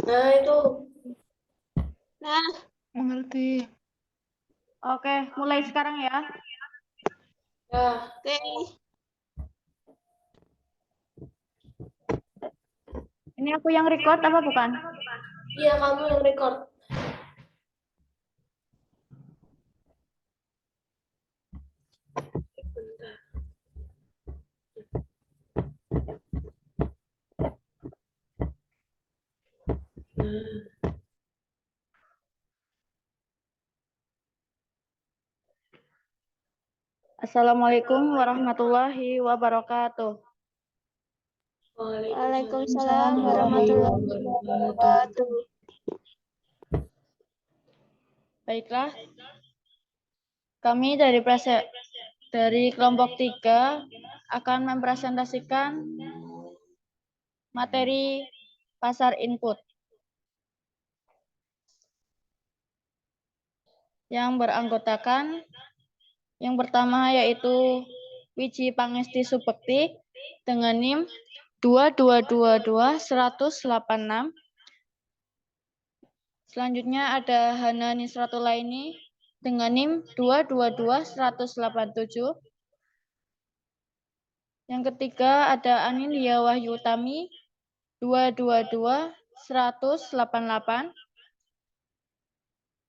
Nah, itu. Nah, Mengerti. Oke, mulai sekarang ya. Ya. oke. Ini aku yang record apa bukan? Iya, kamu yang record. Assalamualaikum warahmatullahi wabarakatuh. Waalaikumsalam warahmatullahi wabarakatuh. Baiklah, kami dari kelompok 3 akan mempresentasikan materi pasar input yang beranggotakan yang pertama yaitu Wiji Pangesti Subekti dengan NIM 2222186. Selanjutnya ada Hana Nisratulaini dengan NIM 2221187. Yang ketiga ada Anilia Wahyu Utami 2221188.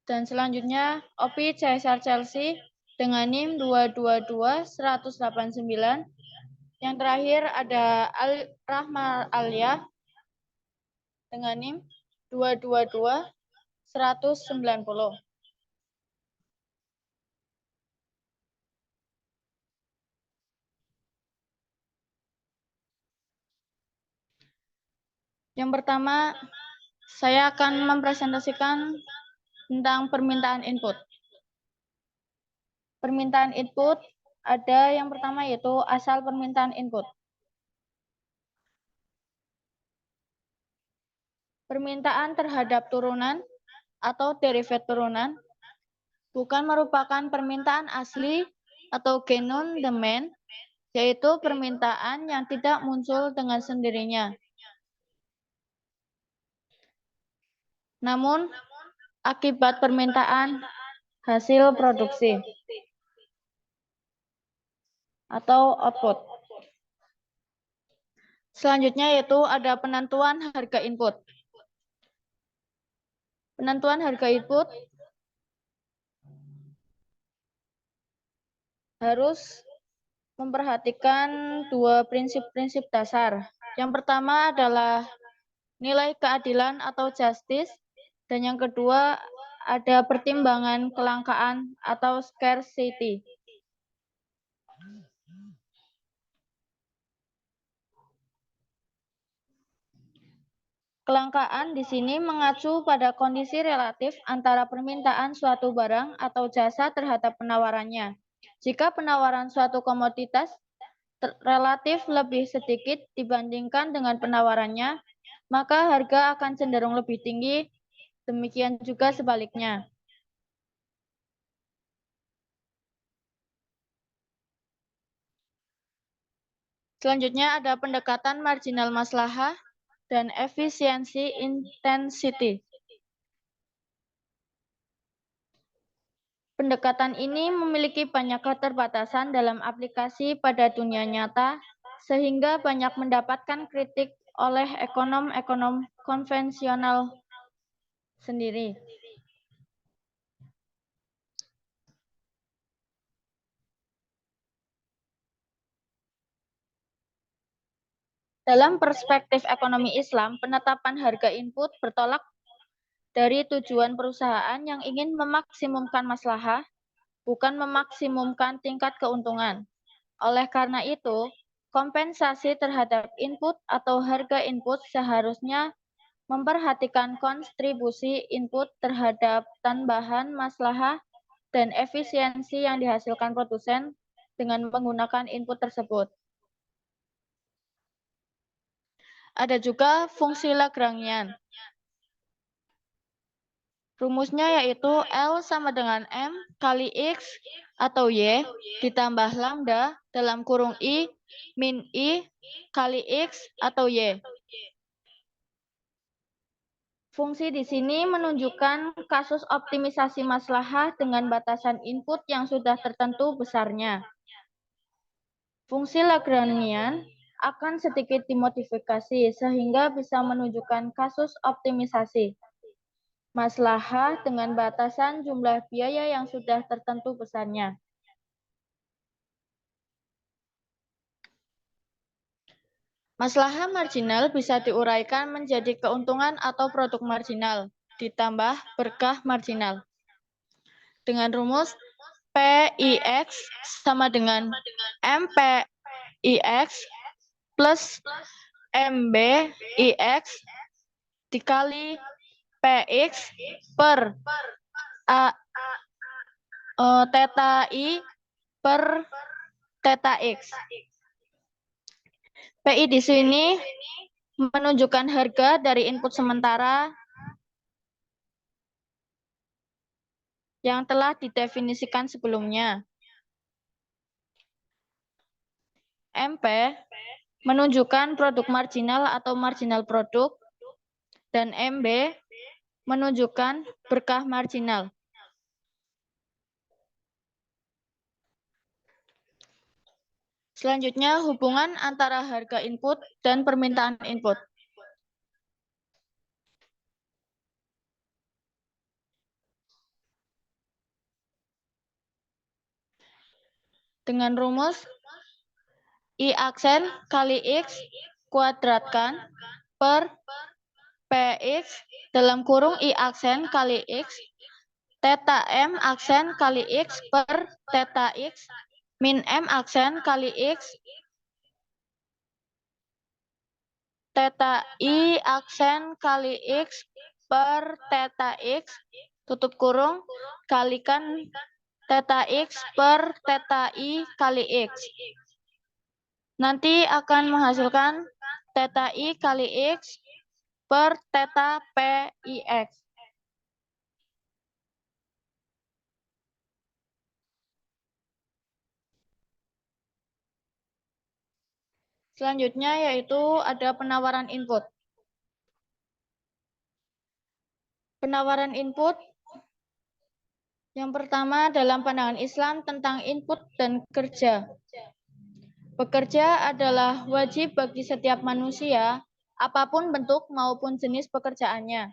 Dan selanjutnya Opi Caesar Chelsea dengan NIM 2221189. Yang terakhir ada Rahma Alia dengan NIM 2221190. Yang pertama, saya akan mempresentasikan tentang permintaan input. Permintaan input ada yang pertama yaitu asal permintaan input. Permintaan terhadap turunan atau derivat turunan bukan merupakan permintaan asli atau genuine demand, yaitu permintaan yang tidak muncul dengan sendirinya. Namun, akibat permintaan hasil produksi atau output. Selanjutnya yaitu ada penentuan harga input. Penentuan harga input harus memperhatikan dua prinsip-prinsip dasar. Yang pertama adalah nilai keadilan atau justice, dan yang kedua ada pertimbangan kelangkaan atau scarcity. Kelangkaan di sini mengacu pada kondisi relatif antara permintaan suatu barang atau jasa terhadap penawarannya. Jika penawaran suatu komoditas relatif lebih sedikit dibandingkan dengan penawarannya, maka harga akan cenderung lebih tinggi, demikian juga sebaliknya. Selanjutnya ada pendekatan marginal maslahah dan efisiensi intensity. Pendekatan ini memiliki banyak keterbatasan dalam aplikasi pada dunia nyata, sehingga banyak mendapatkan kritik oleh ekonom-ekonom konvensional sendiri. Dalam perspektif ekonomi Islam, penetapan harga input bertolak dari tujuan perusahaan yang ingin memaksimumkan maslahah, bukan memaksimumkan tingkat keuntungan. Oleh karena itu, kompensasi terhadap input atau harga input seharusnya memperhatikan kontribusi input terhadap tambahan maslahah dan efisiensi yang dihasilkan produsen dengan menggunakan input tersebut. Ada juga fungsi Lagrangian. Rumusnya yaitu L sama dengan M kali X atau Y ditambah lambda dalam kurung I min I kali X atau Y. Fungsi di sini menunjukkan kasus optimisasi maslahah dengan batasan input yang sudah tertentu besarnya. Fungsi Lagrangian akan sedikit dimodifikasi sehingga bisa menunjukkan kasus optimisasi maslahah dengan batasan jumlah biaya yang sudah tertentu besarnya. Maslahah marginal bisa diuraikan menjadi keuntungan atau produk marginal, ditambah berkah marginal. Dengan rumus PIX sama dengan MPIX plus MBIX dikali PX per theta I per theta X. PI di sini menunjukkan harga dari input sementara yang telah didefinisikan sebelumnya. MP menunjukkan produk marginal atau marginal produk, dan MB menunjukkan berkah marginal. Selanjutnya, hubungan antara harga input dan permintaan input. Dengan rumus I aksen kali X kuadratkan per PX dalam kurung I aksen kali X theta M aksen kali X per theta X min M aksen kali X theta I aksen kali X per theta X tutup kurung kalikan theta X per theta I kali X. Nanti akan menghasilkan theta I kali X per theta PIX. Selanjutnya yaitu ada penawaran input. Penawaran input yang pertama dalam pandangan Islam tentang input dan kerja. Bekerja adalah wajib bagi setiap manusia, apapun bentuk maupun jenis pekerjaannya.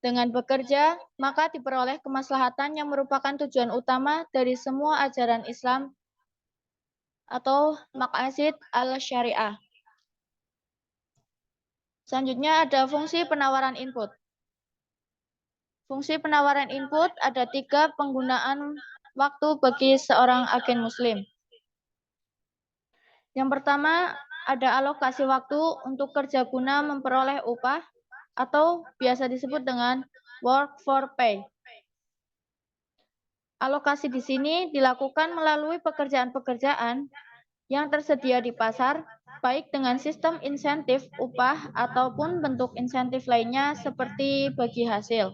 Dengan bekerja, maka diperoleh kemaslahatan yang merupakan tujuan utama dari semua ajaran Islam atau maqasid al-syariah. Selanjutnya ada fungsi penawaran input. Fungsi penawaran input ada 3 penggunaan waktu bagi seorang agen muslim. Yang pertama, ada alokasi waktu untuk kerja guna memperoleh upah atau biasa disebut dengan work for pay. Alokasi di sini dilakukan melalui pekerjaan-pekerjaan yang tersedia di pasar, baik dengan sistem insentif upah ataupun bentuk insentif lainnya seperti bagi hasil.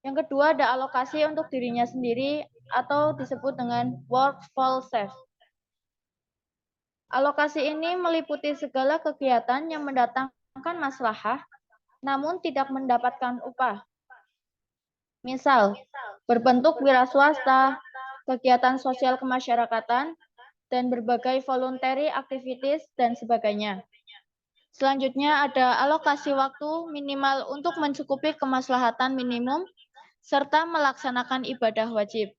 Yang kedua ada alokasi untuk dirinya sendiri atau disebut dengan work for self. Alokasi ini meliputi segala kegiatan yang mendatangkan maslahah, namun tidak mendapatkan upah. Misal, berbentuk wira swasta, kegiatan sosial kemasyarakatan, dan berbagai voluntary activities, dan sebagainya. Selanjutnya ada alokasi waktu minimal untuk mencukupi kemaslahatan minimum, serta melaksanakan ibadah wajib.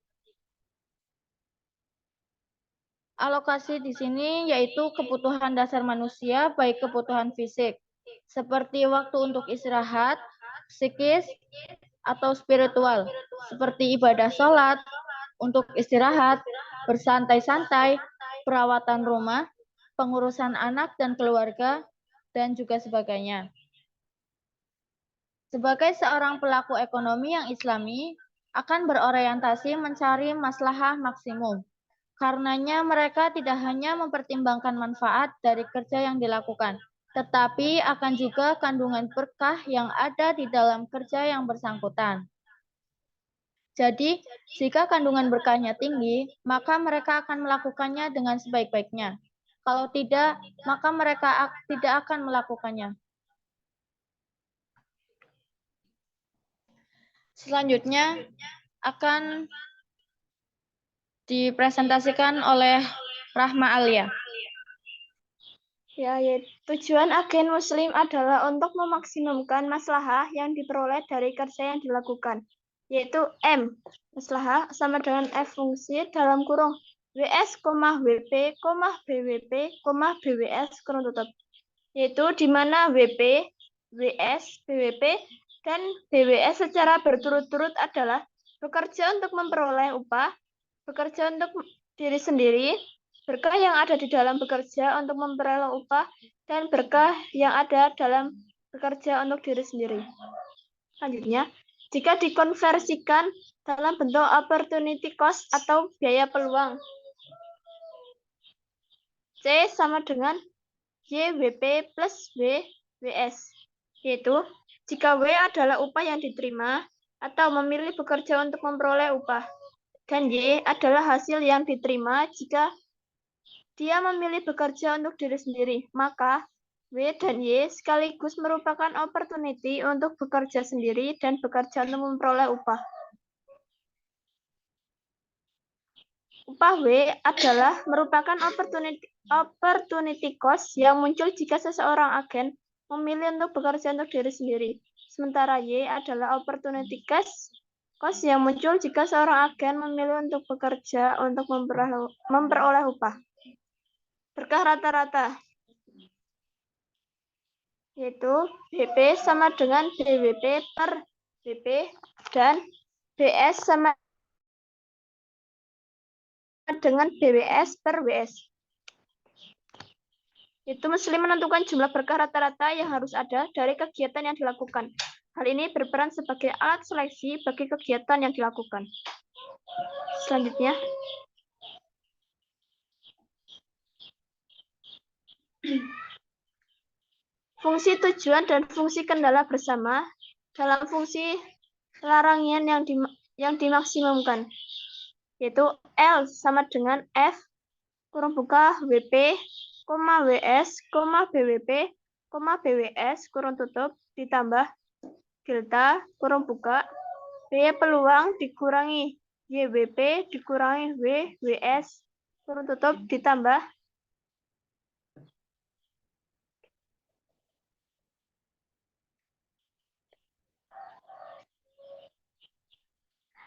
Alokasi di sini yaitu kebutuhan dasar manusia, baik kebutuhan fisik, seperti waktu untuk istirahat, psikis, atau spiritual, seperti ibadah sholat, untuk istirahat, bersantai-santai, perawatan rumah, pengurusan anak dan keluarga, dan juga sebagainya. Sebagai seorang pelaku ekonomi yang islami, akan berorientasi mencari maslahah maksimum. Karenanya mereka tidak hanya mempertimbangkan manfaat dari kerja yang dilakukan, tetapi akan juga kandungan berkah yang ada di dalam kerja yang bersangkutan. Jadi, jika kandungan berkahnya tinggi, maka mereka akan melakukannya dengan sebaik-baiknya. Kalau tidak, maka mereka tidak akan melakukannya. Selanjutnya akan dipresentasikan oleh Rahma Alia. Ya, tujuan agen Muslim adalah untuk memaksimumkan maslahah yang diperoleh dari kerja yang dilakukan, yaitu M. Maslahah sama dengan F fungsi dalam kurung WS, WP, BWP, BWS kurung tutup. Yaitu di mana WP, WS, BWP, dan BWS secara berturut-turut adalah bekerja untuk memperoleh upah, bekerja untuk diri sendiri, berkah yang ada di dalam bekerja untuk memperoleh upah, dan berkah yang ada dalam bekerja untuk diri sendiri. Selanjutnya, jika dikonversikan dalam bentuk opportunity cost atau biaya peluang, C sama dengan YWP plus WWS, yaitu jika W adalah upah yang diterima atau memilih bekerja untuk memperoleh upah, dan Y adalah hasil yang diterima jika dia memilih bekerja untuk diri sendiri, maka W dan Y sekaligus merupakan opportunity untuk bekerja sendiri dan bekerja untuk memperoleh upah. Upah W adalah merupakan opportunity cost yang muncul jika seseorang agen memilih untuk bekerja untuk diri sendiri. Sementara Y adalah opportunity cost yang muncul jika seorang agen memilih untuk bekerja untuk memperoleh upah. Berkah rata-rata, yaitu BP sama dengan BWP per BP dan BS sama dengan BWS per WS. Itu Muslim menentukan jumlah berkah rata-rata yang harus ada dari kegiatan yang dilakukan. Hal ini berperan sebagai alat seleksi bagi kegiatan yang dilakukan. Selanjutnya, fungsi tujuan dan fungsi kendala bersama dalam fungsi larangan yang dimaksimumkan, yaitu L sama dengan F kurung buka WP, WS, BWP, BWS kurung tutup ditambah delta kurung buka B peluang dikurangi YWP dikurangi WS kurung tutup ditambah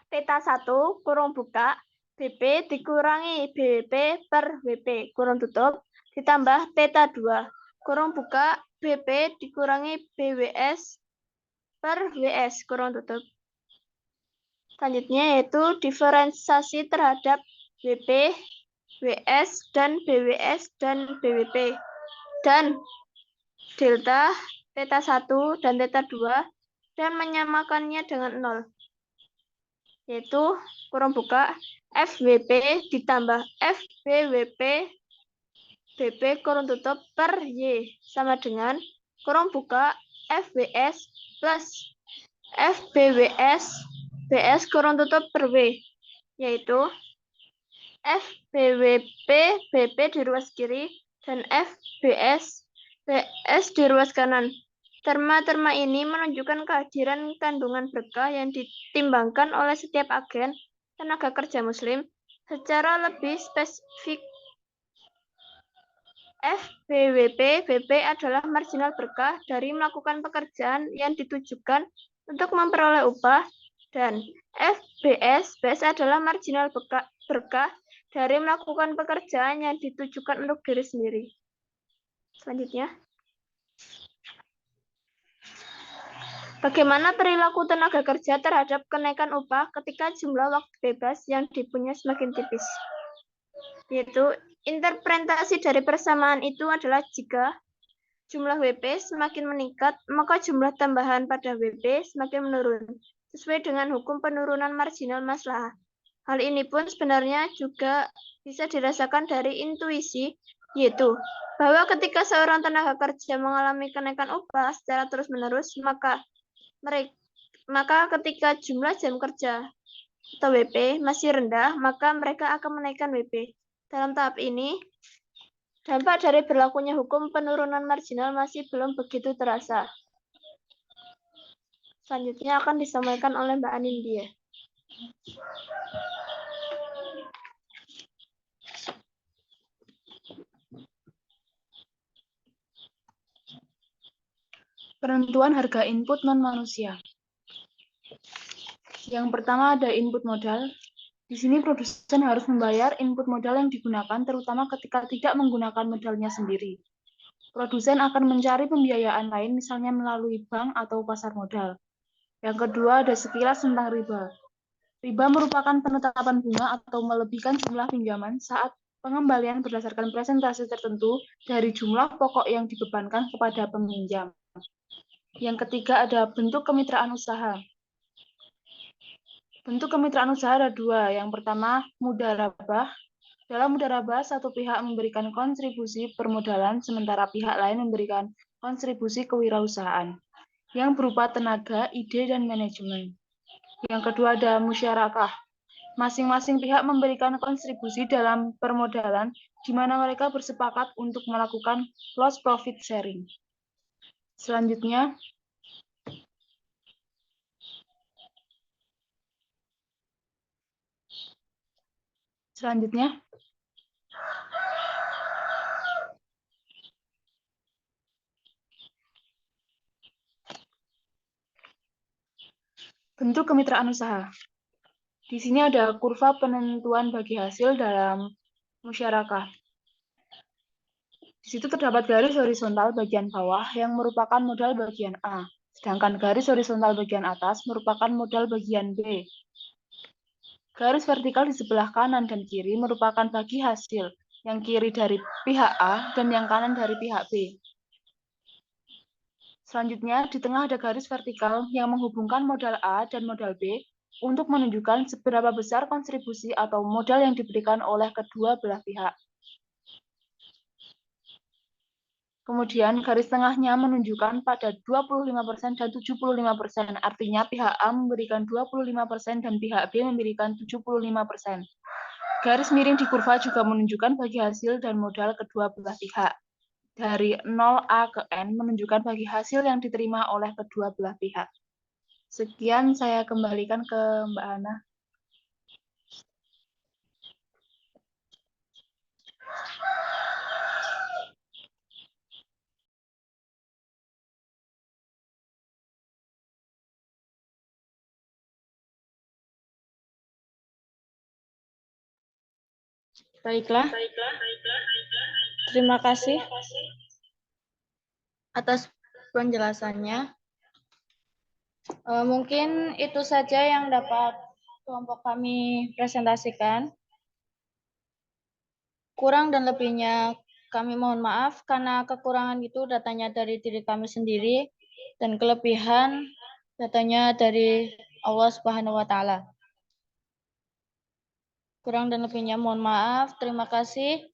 theta 1 kurung buka BP dikurangi BWP per WP kurung tutup ditambah theta 2 kurung buka BP dikurangi BWS per WS kurung tutup. Selanjutnya yaitu diferensiasi terhadap WP, WS, dan BWS, dan BWP. Dan delta, theta 1, dan theta 2, dan menyamakannya dengan 0. Yaitu kurung buka FWP ditambah FBWP BP kurung tutup per Y sama dengan kurung buka FWS plus FBWS BS kurung tutup per W, yaitu FBWP BP di ruas kiri dan FBS BS di ruas kanan. Terma-terma ini menunjukkan kehadiran kandungan berkah yang ditimbangkan oleh setiap agen tenaga kerja Muslim. Secara lebih spesifik, FBWP BP adalah marginal berkah dari melakukan pekerjaan yang ditujukan untuk memperoleh upah, dan FBS BS adalah marginal berkah dari melakukan pekerjaan yang ditujukan untuk diri sendiri. Selanjutnya, bagaimana perilaku tenaga kerja terhadap kenaikan upah ketika jumlah waktu bebas yang dipunyai semakin tipis? Yaitu interpretasi dari persamaan itu adalah jika jumlah WP semakin meningkat, maka jumlah tambahan pada WP semakin menurun, sesuai dengan hukum penurunan marginal maslahah. Hal ini pun sebenarnya juga bisa dirasakan dari intuisi, yaitu bahwa ketika seorang tenaga kerja mengalami kenaikan upah secara terus-menerus, maka ketika jumlah jam kerja atau WP masih rendah, maka mereka akan menaikkan WP. Dalam tahap ini, dampak dari berlakunya hukum penurunan marginal masih belum begitu terasa. Selanjutnya akan disampaikan oleh Mbak Anindya. Penentuan harga input non-manusia. Yang pertama ada input modal. Di sini produsen harus membayar input modal yang digunakan, terutama ketika tidak menggunakan modalnya sendiri. Produsen akan mencari pembiayaan lain, misalnya melalui bank atau pasar modal. Yang kedua ada sekilas tentang riba. Riba merupakan penetapan bunga atau melebihkan jumlah pinjaman saat pengembalian berdasarkan presentase tertentu dari jumlah pokok yang dibebankan kepada peminjam. Yang ketiga ada bentuk kemitraan usaha. Bentuk kemitraan usaha ada dua. Yang pertama, mudharabah. Dalam mudharabah, satu pihak memberikan kontribusi permodalan, sementara pihak lain memberikan kontribusi kewirausahaan, yang berupa tenaga, ide, dan manajemen. Yang kedua ada musyarakah. Masing-masing pihak memberikan kontribusi dalam permodalan, di mana mereka bersepakat untuk melakukan loss profit sharing. Selanjutnya, bentuk kemitraan usaha. Di sini ada kurva penentuan bagi hasil dalam musyarakah. Di situ terdapat garis horizontal bagian bawah yang merupakan modal bagian A, sedangkan garis horizontal bagian atas merupakan modal bagian B. Garis vertikal di sebelah kanan dan kiri merupakan bagi hasil, yang kiri dari pihak A dan yang kanan dari pihak B. Selanjutnya, di tengah ada garis vertikal yang menghubungkan modal A dan modal B untuk menunjukkan seberapa besar kontribusi atau modal yang diberikan oleh kedua belah pihak. Kemudian garis tengahnya menunjukkan pada 25% dan 75%, artinya pihak A memberikan 25% dan pihak B memberikan 75%. Garis miring di kurva juga menunjukkan bagi hasil dan modal kedua belah pihak. Dari 0A ke N menunjukkan bagi hasil yang diterima oleh kedua belah pihak. Sekian saya kembalikan ke Mbak Hana. Baiklah, terima kasih atas penjelasannya. Mungkin itu saja yang dapat kelompok kami presentasikan. Kurang dan lebihnya kami mohon maaf karena kekurangan itu datanya dari diri kami sendiri dan kelebihan datanya dari Allah Subhanahu wa taala. Kurang dan lebihnya mohon maaf. Terima kasih.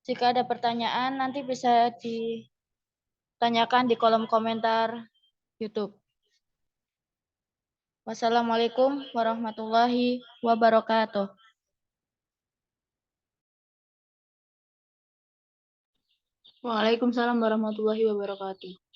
Jika ada pertanyaan nanti bisa ditanyakan di kolom komentar YouTube. Wassalamualaikum warahmatullahi wabarakatuh. Waalaikumsalam warahmatullahi wabarakatuh.